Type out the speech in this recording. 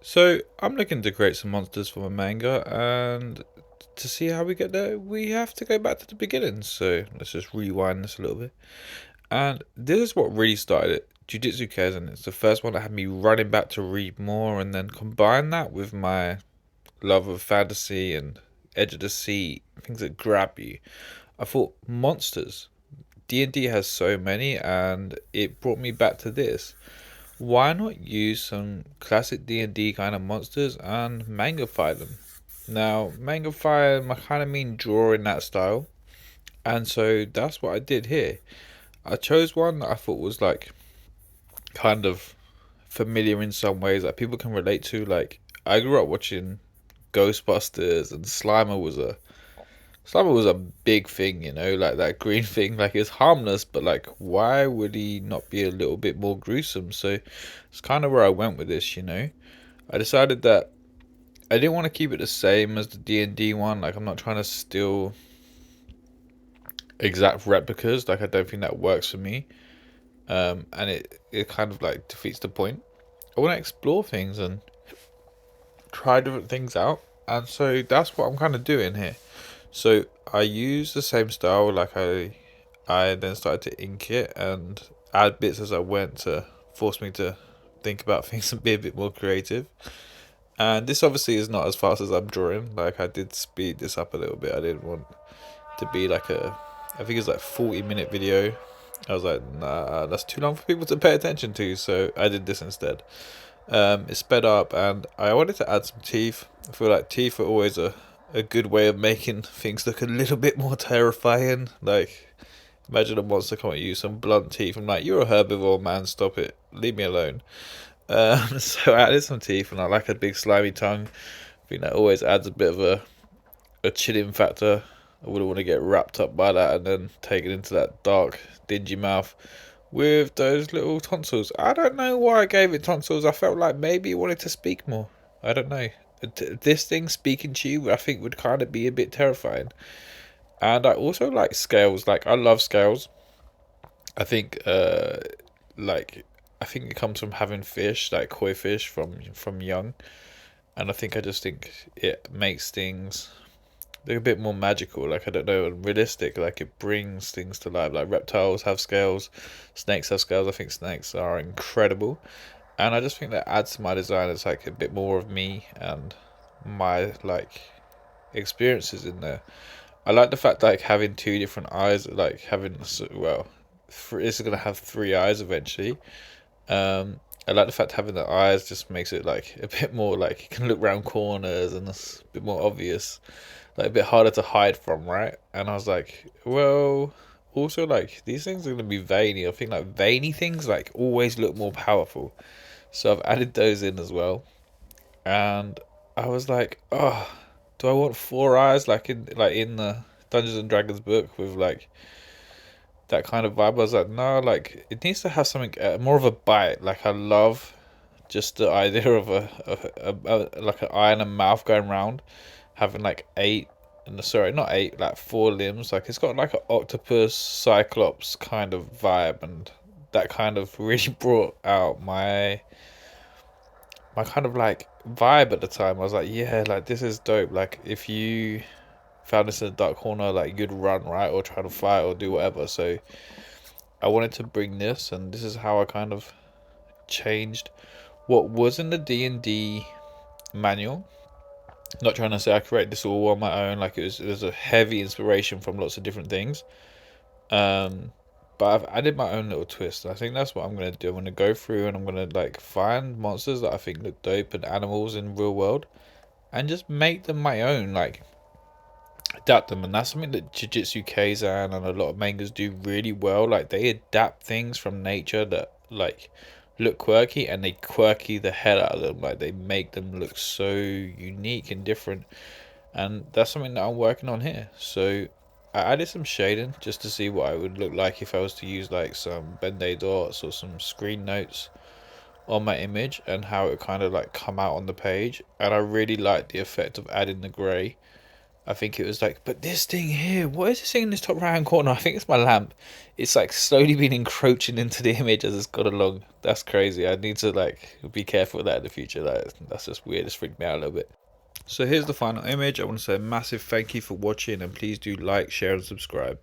So I'm looking to create some monsters for my manga, and to see how we get there, we have to go back to the beginning. So let's just rewind this a little bit. And this is what really started it. Jujutsu Kaisen. It's the first one that had me running back to read more, and then combine that with my love of fantasy and edge of the sea, things that grab you. I thought monsters. D&D has so many, and it brought me back to this. Why not use some classic D&D kind of monsters and mangafy them? Now, mangafy, I kind of mean draw in that style, and so that's what I did here. I chose one that I thought was like kind of familiar in some ways that people can relate to. Like I grew up watching Ghostbusters, and Slimer was a big thing, like that green thing. Like it's harmless, but like why would he not be a little bit more gruesome? So it's kind of where I went with this. I decided that I didn't want to keep it the same as the D&D one. Like I'm not trying to steal exact replicas. Like I don't think that works for me. And it kind of like defeats the point. I want to explore things and try different things out, and so that's what I'm kind of doing here. So I use the same style. Like I then started to ink it and add bits as I went to force me to think about things and be a bit more creative. And this obviously is not as fast as I'm drawing. Like I did speed this up a little bit. I didn't want to be like I think it's like 40-minute video. I was like, nah, that's too long for people to pay attention to. So I did this instead. It's sped up, and I wanted to add some teeth. I feel like teeth are always a good way of making things look a little bit more terrifying. Like, imagine a monster coming at you, some blunt teeth. I'm like, you're a herbivore, man. Stop it. Leave me alone. So I added some teeth, and I like a big slimy tongue. I think that always adds a bit of a chilling factor. I wouldn't want to get wrapped up by that and then taken into that dark, dingy mouth with those little tonsils. I don't know why I gave it tonsils. I felt like maybe it wanted to speak more. I don't know. This thing speaking to you, I think, would kind of be a bit terrifying. And I also like scales. Like I love scales. I think, like I think it comes from having fish, like koi fish, from young. And I think I just think it makes things they're a bit more magical, like I don't know, and realistic. Like it brings things to life. Like reptiles have scales, snakes have scales. I think snakes are incredible, and I just think that adds to my design. It's like a bit more of me and my like experiences in there. I like the fact like having two different eyes, like having well, it's gonna have three eyes eventually. I like the fact having the eyes just makes it like a bit more like you can look round corners and it's a bit more obvious, like a bit harder to hide from, right? And I was like, well, also like these things are gonna be veiny. I think like veiny things like always look more powerful, so I've added those in as well. And I was like, oh, do I want four eyes like in the Dungeons and Dragons book with like that kind of vibe? I was like, no, like it needs to have something more of a bite. Like I love just the idea of a like an eye and a mouth going round, having like eight, sorry, not eight, like four limbs. Like it's got like an octopus, cyclops kind of vibe, and that kind of really brought out my kind of like vibe at the time. I was like, yeah, like this is dope. Like if you found this in a dark corner, like you'd run, right, or try to fight or do whatever. So I wanted to bring this, and this is how I kind of changed what was in the D&D manual. Not trying to say I created this all on my own. Like it was a heavy inspiration from lots of different things. Um, but I've added my own little twist. I think that's what I'm gonna do. I'm gonna go through and I'm gonna like find monsters that I think look dope and animals in real world, and just make them my own. Like adapt them, and that's something that Jujutsu Kaisen and a lot of mangas do really well. Like they adapt things from nature that like look quirky, and they quirky the hell out of them. Like they make them look so unique and different, and that's something that I'm working on here. So I added some shading just to see what it would look like if I was to use like some Band-Aid dots or some screen notes on my image, and how it kind of like come out on the page. And I really like the effect of adding the grey. I think it was like, but this thing here, what is this thing in this top right hand corner? I think it's my lamp. It's like slowly been encroaching into the image as it's got along. That's crazy. I need to like be careful with that in the future. That's just weird. It's freaked me out a little bit. So here's the final image. I want to say a massive thank you for watching, and please do like, share, and subscribe.